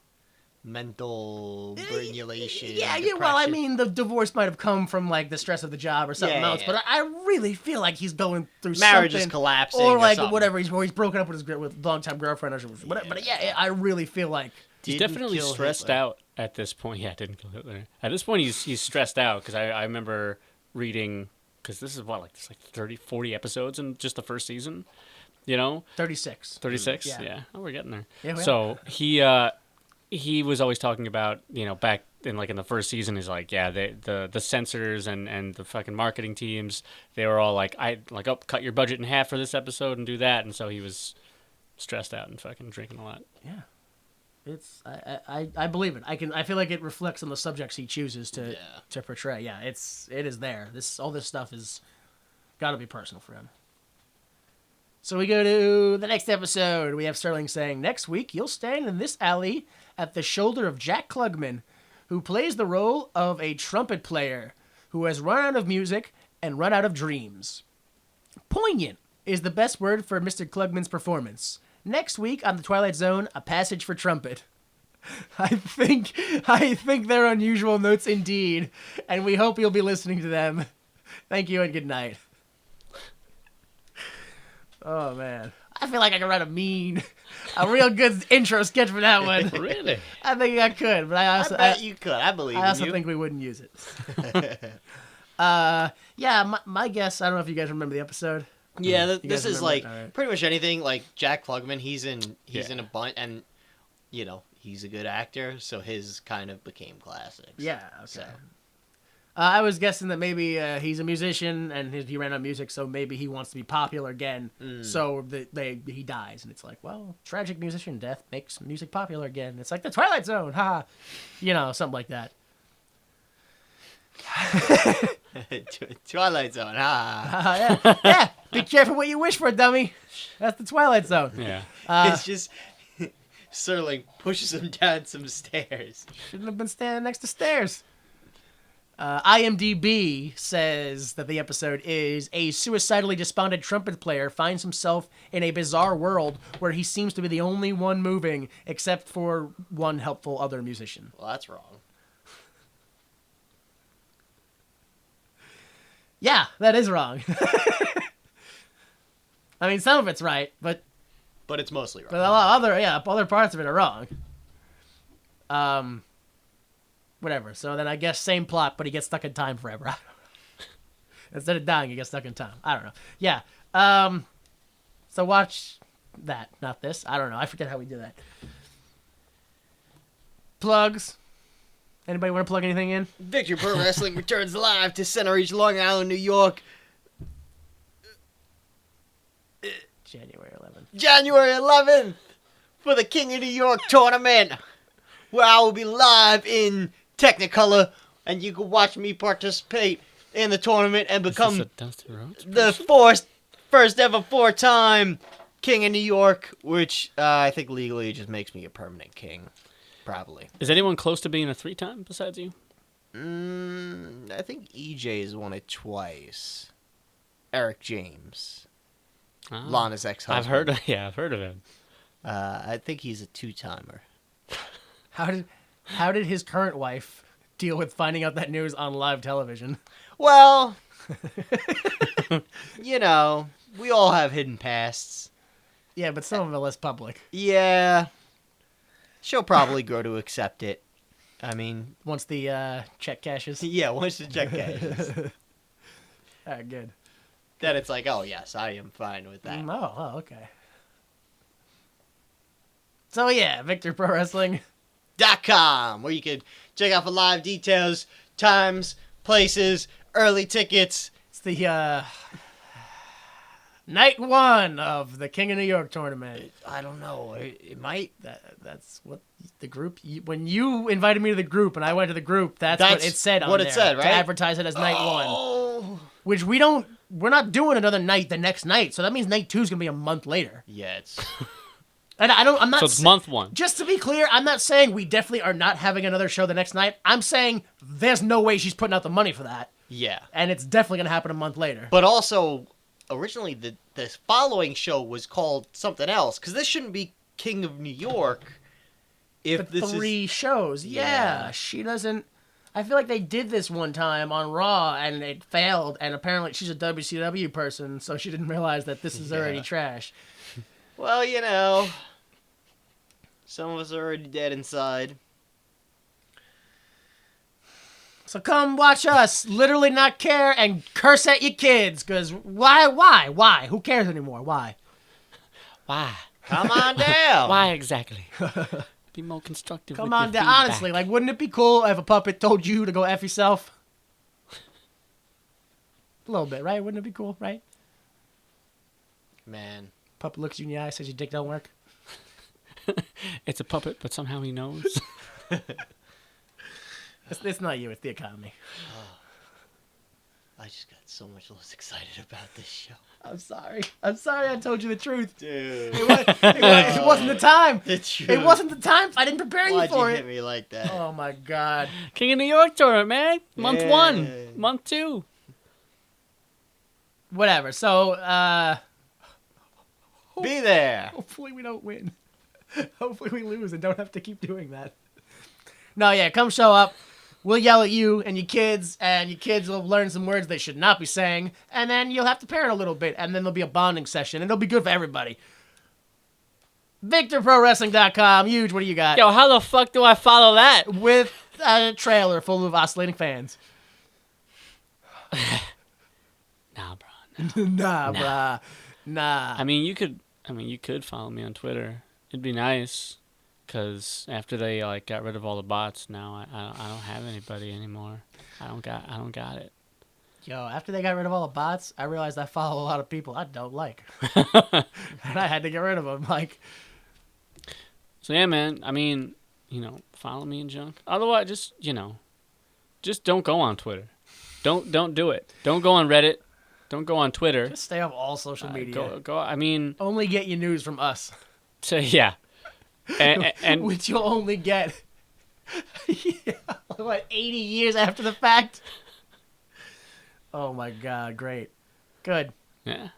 mental granulation. Yeah, well, I mean, the divorce might have come from, like, the stress of the job or something else, but I really feel like he's going through marriage something. is collapsing. Or, like, something. whatever, he's broken up with his longtime girlfriend or whatever. But, yeah, I really feel like... He's definitely stressed out at this point. Yeah, didn't kill Hitler. At this point, he's stressed out, because I remember reading... Because this is, there's like 30, 40 episodes in just the first season, you know? 36. 36? Yeah. Oh, we're getting there. Yeah, so he was always talking about, back in the first season, he's like, yeah, the censors and the fucking marketing teams, they were all like, cut your budget in half for this episode and do that. And so he was stressed out and fucking drinking a lot. Yeah. It's I believe it. I feel like it reflects on the subjects he chooses to portray. Yeah, it is there. All this stuff is got to be personal for him. So we go to the next episode. We have Sterling saying, "Next week you'll stand in this alley at the shoulder of Jack Klugman, who plays the role of a trumpet player who has run out of music and run out of dreams. Poignant is the best word for Mr. Klugman's performance. Next week on The Twilight Zone, a passage for trumpet." I think they're unusual notes indeed, and we hope you'll be listening to them. Thank you and good night. Oh, man. I feel like I could write a real good intro sketch for that one. Really? I think I could, but I bet you could. I believe in you. I also think we wouldn't use it. Yeah, my guess, I don't know if you guys remember the episode. Yeah, this is like right. Pretty much anything. Like Jack Klugman, he's in a bunch, and he's a good actor, so his kind of became classics. Yeah, okay. So. I was guessing that maybe he's a musician and he ran out of music, so maybe he wants to be popular again. So he dies, and it's like, well, tragic musician death makes music popular again. It's like the Twilight Zone, haha, something like that. Twilight Zone, ha! Yeah. Be careful what you wish for, dummy. That's the Twilight Zone. Yeah. It's just Serling pushes him down some stairs. Shouldn't have been standing next to stairs. IMDb says that the episode is a suicidally despondent trumpet player finds himself in a bizarre world where he seems to be the only one moving except for one helpful other musician. Well, that's wrong. Yeah, that is wrong. I mean, some of it's right, but it's mostly wrong. But a lot of other parts of it are wrong. Whatever. So then I guess same plot, but he gets stuck in time forever. I don't know. Instead of dying, he gets stuck in time. I don't know. Yeah. So watch that, not this. I don't know. I forget how we do that. Plugs. Anybody want to plug anything in? Victory Pro Wrestling returns live to Center Ridge, Long Island, New York. January 11th for the King of New York tournament, where I will be live in Technicolor, and you can watch me participate in the tournament and become the first ever 4-time King of New York, which I think legally just makes me a permanent king. Probably. Is anyone close to being a 3-time besides you? I think EJ's won it twice. Eric James. Lana's ex-husband. I've heard of him. I think he's a 2-timer. How did his current wife deal with finding out that news on live television? Well, we all have hidden pasts. Yeah, but some of them are less public. Yeah. She'll probably grow to accept it. I mean... Once the check cashes? Yeah, once the check cashes. All right, good. then it's like, oh yes, I am fine with that. Oh, okay. So yeah, Victor Pro Wrestling. .com, where you can check out for live details, times, places, early tickets. It's the night one of the King of New York tournament. I don't know. It might. That's what the group. When you invited me to the group and I went to the group, that's what it said on what there. it said, right? To advertise it as night one. Oh. Which we're not doing another night the next night, so that means night 2 is gonna be a month later. Yeah, it's. And I'm not. So it's month 1. Just to be clear, I'm not saying we definitely are not having another show the next night. I'm saying there's no way she's putting out the money for that, Yeah. and it's definitely gonna happen a month later. But also, originally the following show was called something else, because this shouldn't be King of New York. If But this 3 shows, yeah, she doesn't. I feel like they did this one time on Raw and it failed, and apparently she's a WCW person, so she didn't realize that this is already trash. Well, you know, some of us are already dead inside. So come watch us literally not care and curse at your kids, because why? Who cares anymore? Why? Come on down. Why exactly? Be more constructive. Come with on your down. feedback. Honestly, like, wouldn't it be cool if a puppet told you to go F yourself? A little bit, right? Wouldn't it be cool, right? Man. Puppet looks you in the eye, says your dick don't work. It's a puppet, but somehow he knows. It's not you, it's the economy. I just got so much less excited about this show. I'm sorry I told you the truth. Dude. It wasn't the time. It's true. It wasn't the time. I didn't prepare you Why'd for you it. hit me like that? Oh my God. King of New York tournament, man. Month Yeah. 1, month 2. Whatever. So, Be there. hopefully we don't win. Hopefully we lose and don't have to keep doing that. No, yeah, come show up. We'll yell at you and your kids will learn some words they should not be saying, and then you'll have to parent a little bit, and then there'll be a bonding session, and it'll be good for everybody. VictorProWrestling.com. Huge, what do you got? Yo, how the fuck do I follow that? With a trailer full of oscillating fans. Nah, bro. Nah, brah. Nah. I mean, you could follow me on Twitter. It'd be nice, cause after they got rid of all the bots, now I don't have anybody anymore. I don't got it. Yo, after they got rid of all the bots, I realized I follow a lot of people I don't like. And I had to get rid of them. Like, So yeah, man. I mean, follow me and junk. Otherwise, just don't go on Twitter. Don't do it. Don't go on Reddit. Don't go on Twitter. just stay off all social media. Go. I mean, Only get your news from us. so yeah. And Which you'll only get, 80 years after the fact? Oh my God, great. Good. yeah.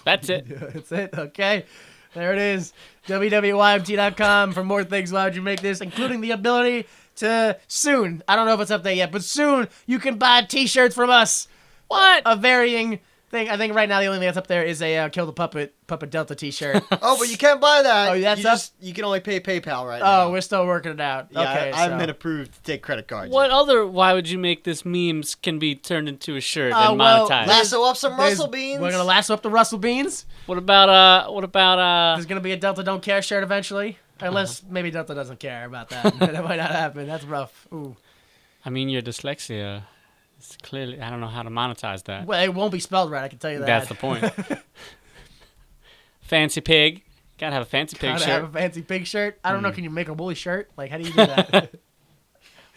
That's it. That's it, okay. There it is. www.ymt.com for more things. Why would you make this? Including the ability to soon, I don't know if it's up there yet, but soon you can buy t-shirts from us. What? A varying thing. I think right now the only thing that's up there is a Kill the Puppet Delta t-shirt. Oh, but you can't buy that. Oh, that's up? You can only pay PayPal right now. Oh, we're still working it out. Yeah, Okay, I haven't so. been approved to take credit cards. What yet. other why would you make this memes can be turned into a shirt Oh, and well, monetized? Lasso up some There's- Russell beans. We're gonna lasso up the Russell Beans. What about There's gonna be a Delta Don't Care shirt eventually. Unless maybe Delta doesn't care about that. That might not happen. That's rough. Ooh. I mean, your dyslexia is clearly I don't know how to monetize that. Well, it won't be spelled right, I can tell you that. That's the point. Fancy pig. Gotta have a fancy pig Gotta shirt. have a fancy pig shirt. I don't know, can you make a woolly shirt? Like, how do you do that?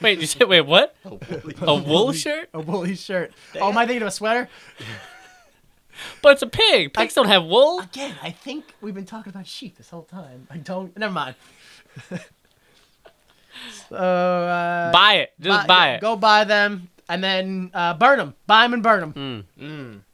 Wait, you said wait, what? Oh, boy. A wool shirt? A woolly shirt. Oh, am I thinking of a sweater? But it's a pig. Pigs don't have wool. Again, I think we've been talking about sheep this whole time. Never mind. So, Buy it. Just buy it. Go buy them and then burn them. Buy them and burn them.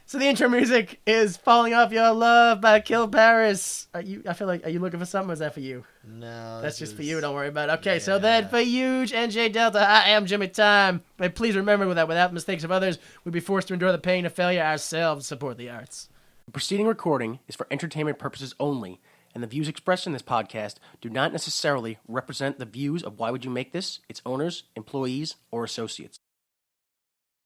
So the intro music is "Falling Off Your Love" by Kill Paris. Are you looking for something? Or is that for you? No. That's this just for is- you. Don't worry about it. Okay, so Yeah. then for huge NJ Delta, I am Jimmy Time. But please remember that without mistakes of others, we'd be forced to endure the pain of failure ourselves. Support the arts. The preceding recording is for entertainment purposes only and the views expressed in this podcast do not necessarily represent the views of Why Would You Make This, its owners, employees, or associates.